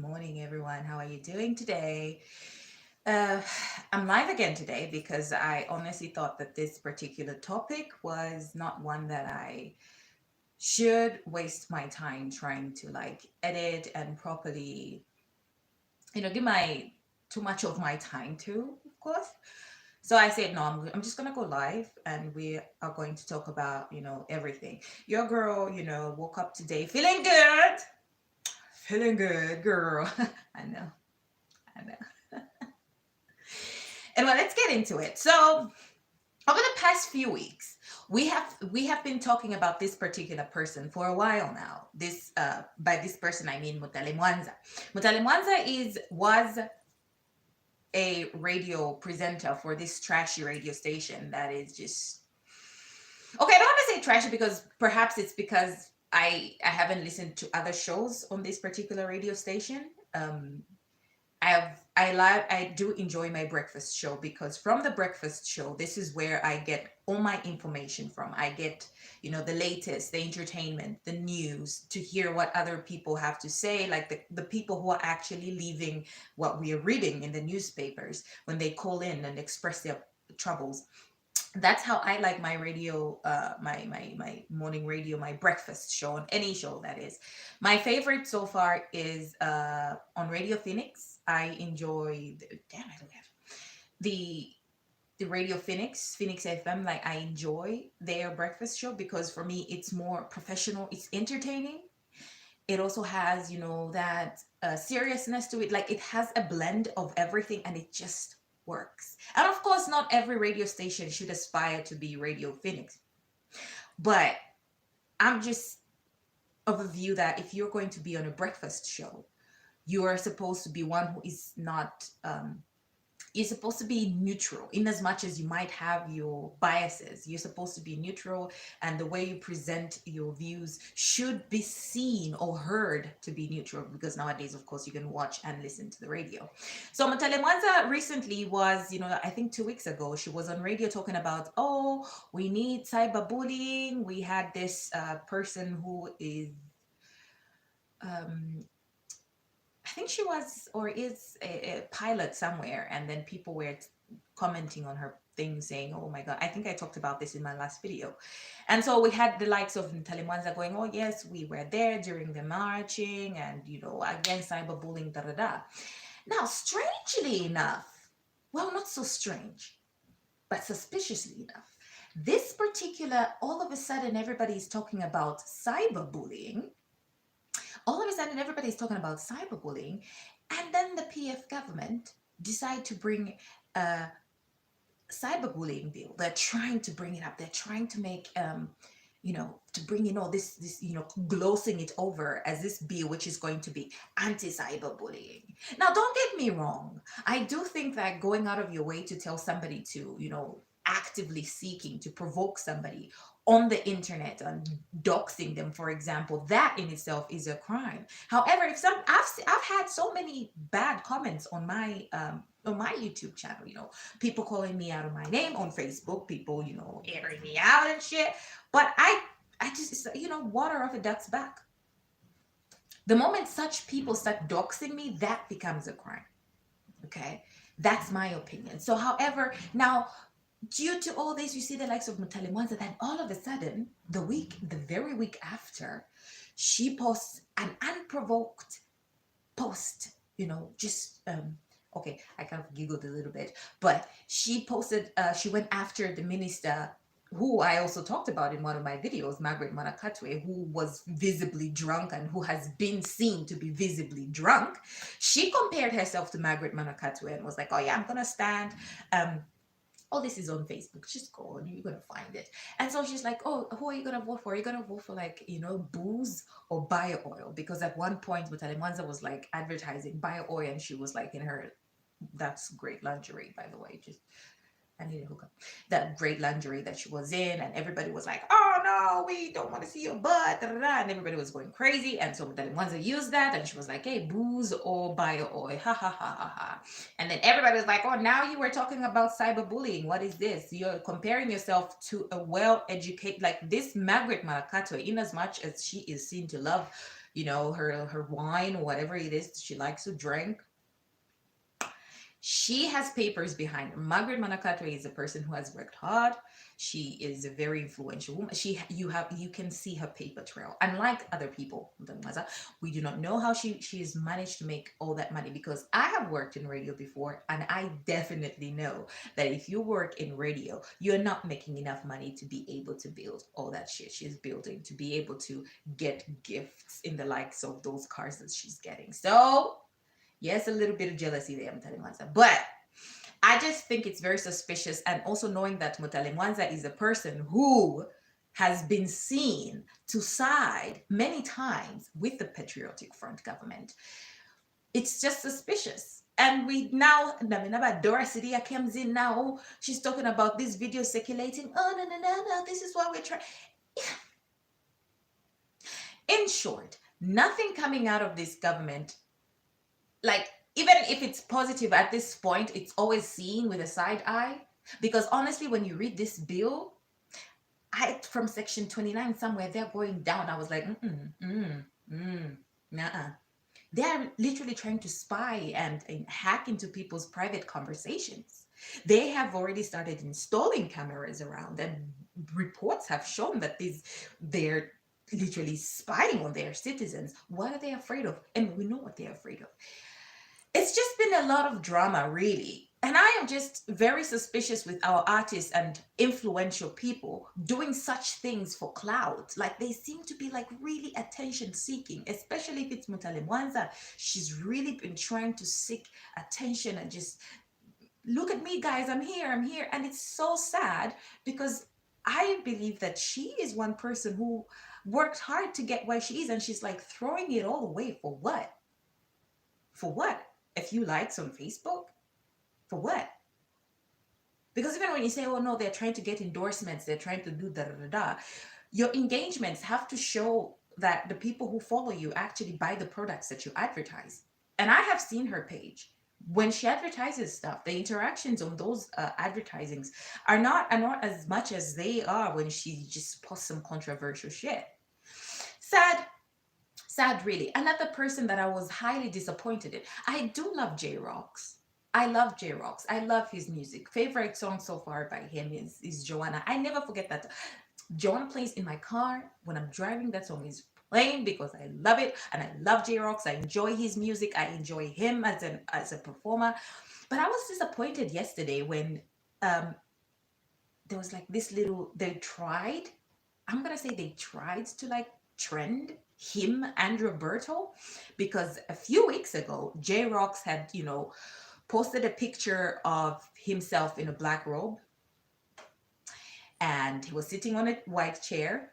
morning, everyone. How are you doing today? Uh, I'm live again today because I honestly thought that this particular topic was not one that I should waste my time trying to like edit and properly, give my too much of my time to, of course. So I said, no, I'm just going to go live and we are going to talk about, everything. Your girl, woke up today feeling good. Feeling good, girl. I know. I know. And well, let's get into it. So, over the past few weeks, we have been talking about this particular person for a while now. This by this person I mean Mutale Mwanza. Mutale Mwanza was a radio presenter for this trashy radio station that is just okay. I don't want to say trashy because perhaps it's because I haven't listened to other shows on this particular radio station. I do enjoy my breakfast show because from the breakfast show, this is where I get all my information from. I get, the latest, the entertainment, the news, to hear what other people have to say, like the people who are actually leaving what we are reading in the newspapers when they call in and express their troubles. That's how I like my radio, my morning radio, my breakfast show, on any show that is. My favorite so far is on Radio Phoenix. I enjoy damn I don't have the Radio Phoenix FM. Like I enjoy their breakfast show because for me it's more professional. It's entertaining. It also has that seriousness to it. Like it has a blend of everything and it just works. And of course not every radio station should aspire to be Radio Phoenix, but I'm just of a view that if you're going to be on a breakfast show, you are supposed to be one who is not you're supposed to be neutral in as much as you might have your biases. You're supposed to be neutral, and the way you present your views should be seen or heard to be neutral, because nowadays of course you can watch and listen to the radio. So Mutale Mwanza recently was, I think 2 weeks ago, she was on radio talking about, oh, we need cyberbullying. We had this person who is um, I think she was or is a pilot somewhere, and then people were commenting on her thing saying, "Oh my God!" I think I talked about this in my last video, and so we had the likes of Natalie Mwanza going, "Oh yes, we were there during the marching, and against cyberbullying, da da da." Now, strangely enough, well, not so strange, but suspiciously enough, this particular, all of a sudden, everybody's talking about cyberbullying, all of a sudden everybody's talking about cyberbullying, and then the PF government decide to bring a cyberbullying bill. They're trying to bring it up. They're trying to make to bring this glossing it over as this bill which is going to be anti-cyberbullying. Now don't get me wrong, I do think that going out of your way to tell somebody to actively seeking to provoke somebody on the internet and doxing them, for example, that in itself is a crime. However, if I've had so many bad comments on my YouTube channel, people calling me out of my name on Facebook, people airing me out and shit. But I just water off a duck's back. The moment such people start doxing me, that becomes a crime. Okay, that's my opinion. So, however, now due to all this, you see the likes of Mutale Mwanza, then all of a sudden, the very week after, she posts an unprovoked post, just okay, I kind of giggled a little bit, but she posted, she went after the minister who I also talked about in one of my videos, Margaret Manakatwe, who was visibly drunk and who has been seen to be visibly drunk. She compared herself to Margaret Manakatwe and was like, oh yeah, I'm gonna stand. All this is on Facebook. Just go and you're gonna find it. And so she's like, "Oh, who are you gonna vote for? Are you gonna vote for like booze or bio oil?" Because at one point, Mutale Mwanza was like advertising bio oil, and she was like in her, that's great lingerie, by the way. Just I need a hookup. That great lingerie that she was in, and everybody was like, "Oh no, we don't want to see your butt," da, da, da. And everybody was going crazy. And so Mutale Mwanza used that, and she was like, "Hey, booze or bio oil, ha ha ha ha ha." And then everybody was like, "Oh, now you were talking about cyberbullying. What is this? You're comparing yourself to a well-educated, like this Margaret Marakato, in as much as she is seen to love her wine or whatever it is she likes to drink. She has papers behind her. Margaret Manakatwe is a person who has worked hard. She is a very influential woman. You can see her paper trail. Unlike other people, we do not know how she has managed to make all that money, because I have worked in radio before, and I definitely know that if you work in radio, you're not making enough money to be able to build all that shit she's building, to be able to get gifts in the likes of those cars that she's getting. So yes, a little bit of jealousy there, Mutale Mwanza. But I just think it's very suspicious. And also knowing that Mutale Mwanza is a person who has been seen to side many times with the Patriotic Front government. It's just suspicious. And we now, Dora Sidia comes in now. She's talking about this video circulating. Oh, no. This is what we're trying. In short, nothing coming out of this government, like, even if it's positive at this point, it's always seen with a side eye. Because honestly, when you read this bill, from section 29 somewhere, they're going down. I was like, nah. They're literally trying to spy and hack into people's private conversations. They have already started installing cameras around, and reports have shown that they're literally spying on their citizens. What are they afraid of? And we know what they're afraid of. It's just been a lot of drama, really. And I am just very suspicious with our artists and influential people doing such things for clout. Like, they seem to be like really attention seeking, especially if it's Mutale Mwanza. She's really been trying to seek attention and just, look at me, guys, I'm here. And it's so sad, because I believe that she is one person who worked hard to get where she is, and she's like throwing it all away for what? For what? A few likes on Facebook? For what? Because even when you say, oh no, they're trying to get endorsements, they're trying to do da. Your engagements have to show that the people who follow you actually buy the products that you advertise. And I have seen her page. When she advertises stuff, the interactions on those advertisings are not as much as they are when she just posts some controversial shit. Sad, really. Another person that I was highly disappointed in. I do love J-Rocks. I love J-Rocks. I love his music. Favorite song so far by him is Joanna. I never forget that. Joanna plays in my car when I'm driving. That song is playing because I love it, and I love J-Rocks. I enjoy his music. I enjoy him as a performer. But I was disappointed yesterday when there was like this little. They tried. I'm gonna say they tried to like trend him and Roberto, because a few weeks ago J-Rocks had posted a picture of himself in a black robe, and he was sitting on a white chair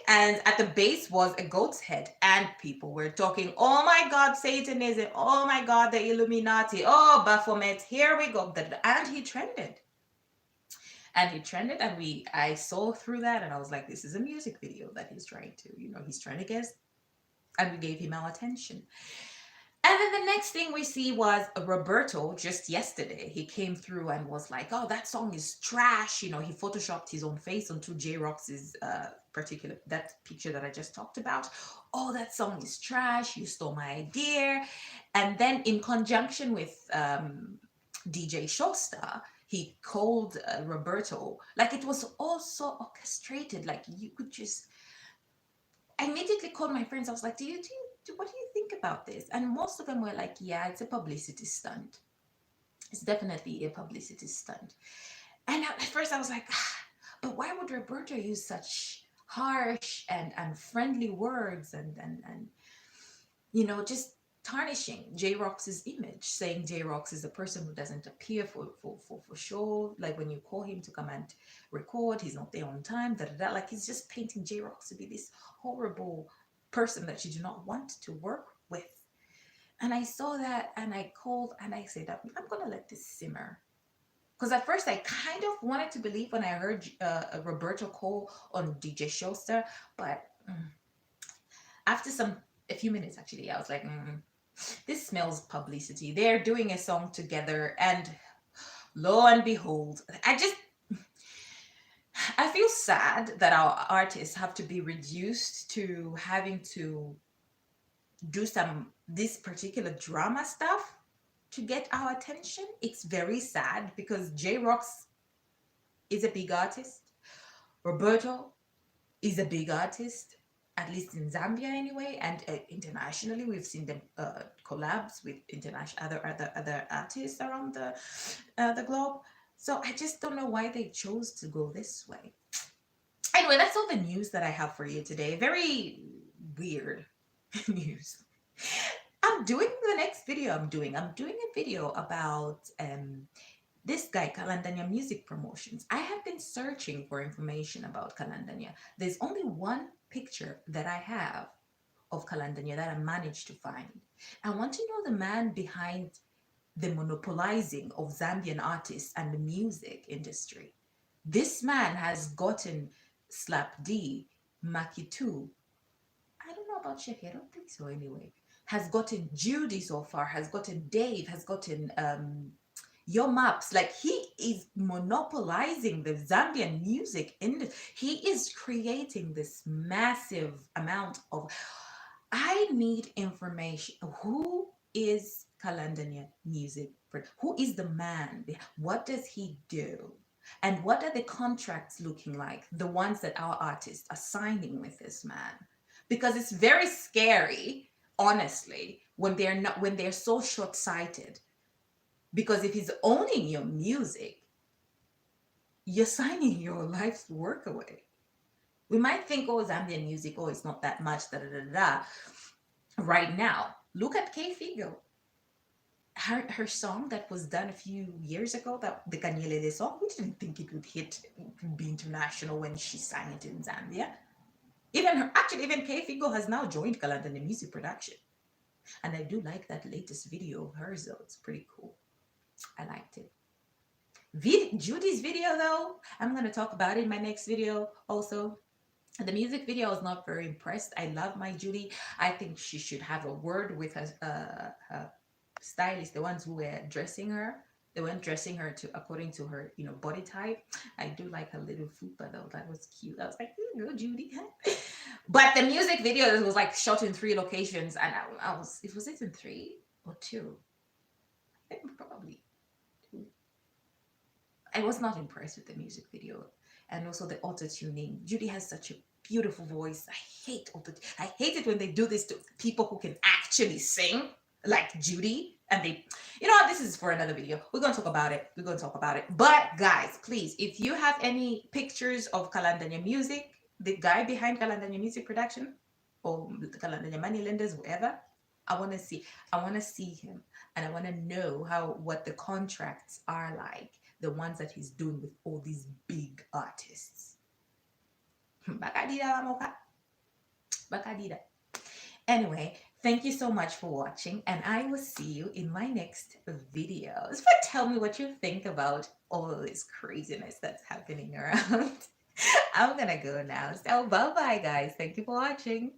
and at the base was a goat's head, and people were talking, oh my god, Satanism, oh my god, the Illuminati, oh Baphomet, here we go. And he trended, and I saw through that, and I was like, this is a music video that he's trying to get, and we gave him our attention. And then the next thing we see was Roberto. Just yesterday, he came through and was like, oh, that song is trash. He photoshopped his own face onto J-Rock's that picture that I just talked about. Oh, that song is trash. You stole my idea. And then in conjunction with DJ Showstar, he called Roberto. Like, it was all so orchestrated. Like, you could just... I immediately called my friends. I was like, what do you think about this? And most of them were like, yeah, it's a publicity stunt. It's definitely a publicity stunt. And at first I was like, but why would Roberto use such harsh and unfriendly words and just tarnishing J-Rock's image, saying J-Rocks is a person who doesn't appear for show. Like, when you call him to come and record, he's not there on time, Like, he's just painting J-Rocks to be this horrible person that you do not want to work with. And I saw that, and I called, and I said, I'm gonna let this simmer. Because at first I kind of wanted to believe when I heard Roberto call on DJ Showstar, but after a few minutes, actually, I was like, this smells publicity. They're doing a song together, and lo and behold, I feel sad that our artists have to be reduced to having to do some this particular drama stuff to get our attention. It's very sad because J Rocks is a big artist. Roberto is a big artist, at least in Zambia anyway, and internationally we've seen them collabs with international other artists around the globe. So I just don't know why they chose to go this way. Anyway, that's all the news that I have for you today. Very weird news. I'm doing the next video I'm doing a video about this guy Kalandanya Music Promotions. I have been searching for information about Kalandanya. There's only one picture that I have of Kalandanya that I managed to find. I want to know the man behind the monopolizing of Zambian artists and the music industry. This man has gotten Slap D, Makitu. I don't know about Sheki. I don't think so anyway. Has gotten Judy so far. Has gotten Dave. Has gotten Your Maps. Like he is monopolizing the Zambian music industry. He is creating this massive amount of. I need information. Who is Kalandania Music? Who is the man? What does he do? And what are the contracts looking like? The ones that our artists are signing with this man. Because it's very scary, honestly, when they're so short-sighted. Because if he's owning your music, you're signing your life's work away. We might think, oh, Zambian music, oh, it's not that much, da da da da. Right now, look at K Figo. Her song that was done a few years ago, that the Kanyelele song, we didn't think it would hit, be international when she sang it in Zambia. Even K Figo has now joined Kalanda in the music production. And I do like that latest video of hers though. It's pretty cool. I liked it. Judy's video though, I'm going to talk about it in my next video also. The music video, I was not very impressed. I love my Judy. I think she should have a word with her stylist, the ones who were dressing her. They weren't dressing her to according to her, body type. I do like her little fupa though. That was cute. I was like, go Judy. But the music video was like shot in 3 locations, and was it in 3 or 2? I think probably 2. I was not impressed with the music video, and also the auto tuning. Judy has such a beautiful voice. I hate it when they do this to people who can actually sing like Judy. And they, this is for another video. We're going to talk about it. But guys, please, if you have any pictures of Kalandanya Music, the guy behind Kalandanya Music Production, or Kalandanya Money Lenders, whoever, I want to see him, and I want to know what the contracts are like, the ones that he's doing with all these big artists. Bakadida. Anyway, thank you so much for watching, and I will see you in my next videos. But tell me what you think about all this craziness that's happening around. I'm gonna go now. So bye-bye, guys. Thank you for watching.